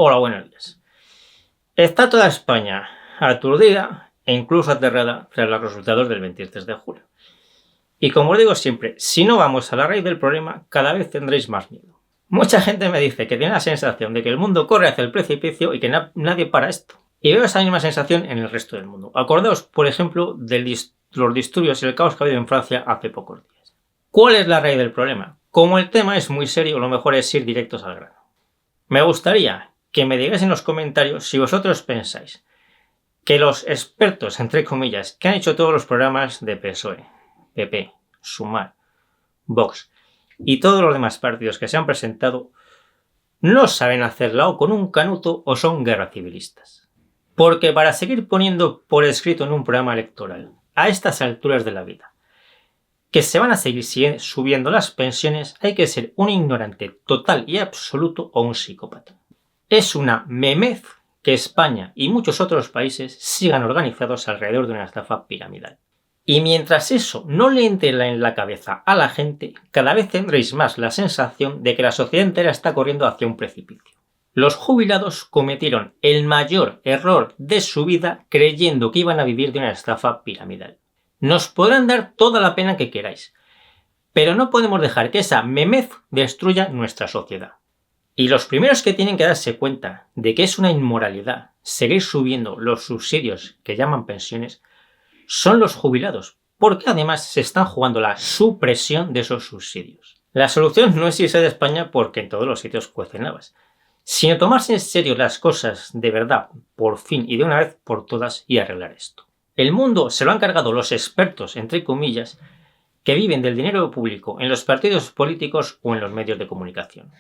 Hola, buenos días. Está toda España aturdida e incluso aterrada tras los resultados del 23 de julio. Y como os digo siempre, si no vamos a la raíz del problema, cada vez tendréis más miedo. Mucha gente me dice que tiene la sensación de que el mundo corre hacia el precipicio y que nadie para esto. Y veo esa misma sensación en el resto del mundo. Acordaos, por ejemplo, de los disturbios y el caos que ha habido en Francia hace pocos días. ¿Cuál es la raíz del problema? Como el tema es muy serio, lo mejor es ir directos al grano. Me gustaría que me digáis en los comentarios si vosotros pensáis que los expertos, entre comillas, que han hecho todos los programas de PSOE, PP, Sumar, Vox y todos los demás partidos que se han presentado no saben hacerla o con un canuto o son guerra civilistas. Porque para seguir poniendo por escrito en un programa electoral a estas alturas de la vida que se van a seguir subiendo las pensiones, hay que ser un ignorante total y absoluto o un psicópata. Es una memez que España y muchos otros países sigan organizados alrededor de una estafa piramidal. Y mientras eso no le entre en la cabeza a la gente, cada vez tendréis más la sensación de que la sociedad entera está corriendo hacia un precipicio. Los jubilados cometieron el mayor error de su vida creyendo que iban a vivir de una estafa piramidal. Nos podrán dar toda la pena que queráis, pero no podemos dejar que esa memez destruya nuestra sociedad. Y los primeros que tienen que darse cuenta de que es una inmoralidad seguir subiendo los subsidios que llaman pensiones son los jubilados, porque además se están jugando la supresión de esos subsidios. La solución no es irse de España porque en todos los sitios cuecen habas, sino tomarse en serio las cosas de verdad, por fin y de una vez por todas, y arreglar esto. El mundo se lo han cargado los expertos, entre comillas, que viven del dinero público en los partidos políticos o en los medios de comunicación.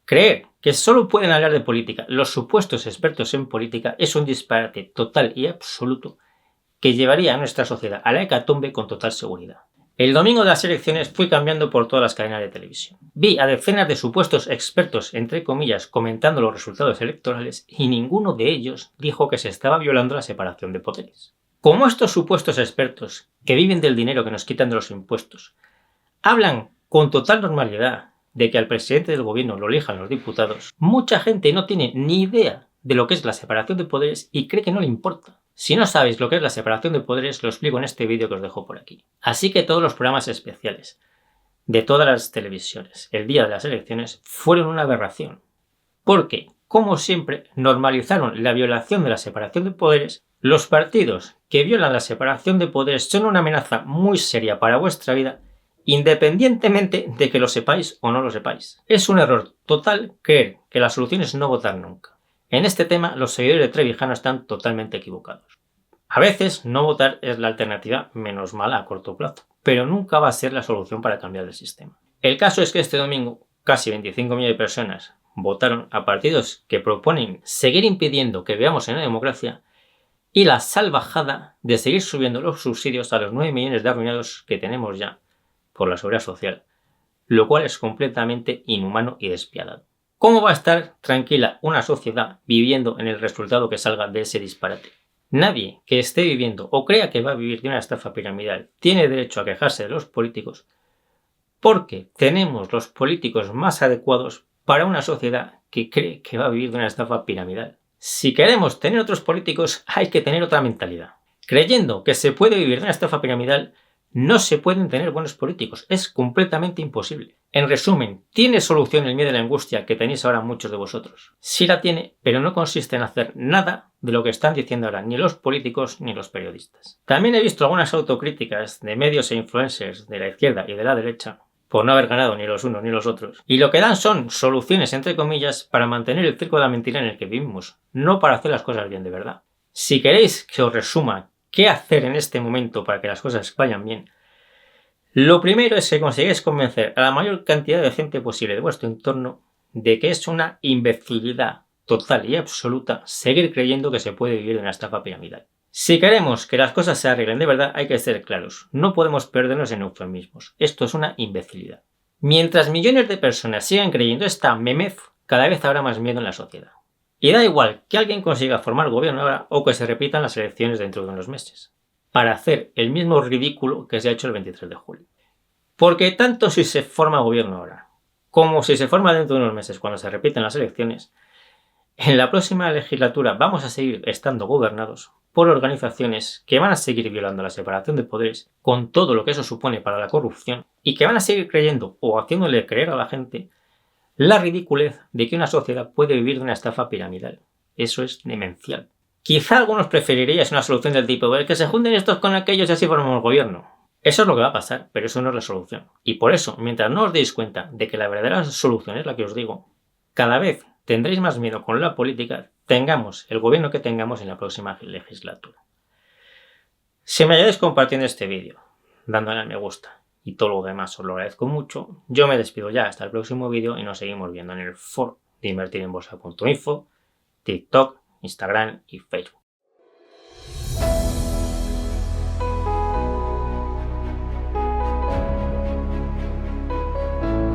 Creer que solo pueden hablar de política los supuestos expertos en política es un disparate total y absoluto que llevaría a nuestra sociedad a la hecatombe con total seguridad. El domingo de las elecciones fui cambiando por todas las cadenas de televisión. Vi a decenas de supuestos expertos, entre comillas, comentando los resultados electorales y ninguno de ellos dijo que se estaba violando la separación de poderes. Como estos supuestos expertos, que viven del dinero que nos quitan de los impuestos, hablan con total normalidad de que al presidente del gobierno lo elijan los diputados, mucha gente no tiene ni idea de lo que es la separación de poderes y cree que no le importa. Si no sabéis lo que es la separación de poderes, lo explico en este vídeo que os dejo por aquí. Así que todos los programas especiales de todas las televisiones el día de las elecciones fueron una aberración. Porque, como siempre, normalizaron la violación de la separación de poderes. Los partidos que violan la separación de poderes son una amenaza muy seria para vuestra vida, independientemente de que lo sepáis o no lo sepáis. Es un error total creer que la solución es no votar nunca. En este tema, los seguidores de Trevijano están totalmente equivocados. A veces, no votar es la alternativa menos mala a corto plazo, pero nunca va a ser la solución para cambiar el sistema. El caso es que este domingo, casi 25 millones de personas votaron a partidos que proponen seguir impidiendo que veamos en la democracia y la salvajada de seguir subiendo los subsidios a los 9 millones de arruinados que tenemos ya por la seguridad social, lo cual es completamente inhumano y despiadado. ¿Cómo va a estar tranquila una sociedad viviendo en el resultado que salga de ese disparate? Nadie que esté viviendo o crea que va a vivir de una estafa piramidal tiene derecho a quejarse de los políticos porque tenemos los políticos más adecuados para una sociedad que cree que va a vivir de una estafa piramidal. Si queremos tener otros políticos hay que tener otra mentalidad. Creyendo que se puede vivir de una estafa piramidal no se pueden tener buenos políticos, es completamente imposible. En resumen, ¿tiene solución el miedo y la angustia que tenéis ahora muchos de vosotros? Sí la tiene, pero no consiste en hacer nada de lo que están diciendo ahora ni los políticos ni los periodistas. También he visto algunas autocríticas de medios e influencers de la izquierda y de la derecha por no haber ganado ni los unos ni los otros, y lo que dan son soluciones entre comillas para mantener el circo de la mentira en el que vivimos, no para hacer las cosas bien de verdad. Si queréis que os resuma qué hacer en este momento para que las cosas vayan bien, lo primero es que consigáis convencer a la mayor cantidad de gente posible de vuestro entorno de que es una imbecilidad total y absoluta seguir creyendo que se puede vivir de una estafa piramidal. Si queremos que las cosas se arreglen de verdad, hay que ser claros. No podemos perdernos en eufemismos. Esto es una imbecilidad. Mientras millones de personas sigan creyendo esta memez, cada vez habrá más miedo en la sociedad. Y da igual que alguien consiga formar gobierno ahora o que se repitan las elecciones dentro de unos meses, para hacer el mismo ridículo que se ha hecho el 23 de julio. Porque tanto si se forma gobierno ahora, como si se forma dentro de unos meses cuando se repiten las elecciones, En la próxima legislatura vamos a seguir estando gobernados por organizaciones que van a seguir violando la separación de poderes con todo lo que eso supone para la corrupción y que van a seguir creyendo o haciéndole creer a la gente la ridiculez de que una sociedad puede vivir de una estafa piramidal. Eso es demencial. Quizá algunos preferiríais una solución del tipo que se junten estos con aquellos y así formamos gobierno. Eso es lo que va a pasar, pero eso no es la solución. Y por eso, mientras no os deis cuenta de que la verdadera solución es la que os digo, cada vez tendréis más miedo con la política, tengamos el gobierno que tengamos en la próxima legislatura. Si me ayudáis compartiendo este vídeo, dándole a me gusta y todo lo demás os lo agradezco mucho, yo me despido ya hasta el próximo vídeo y nos seguimos viendo en el foro de invertirenbolsa.info, TikTok, Instagram y Facebook.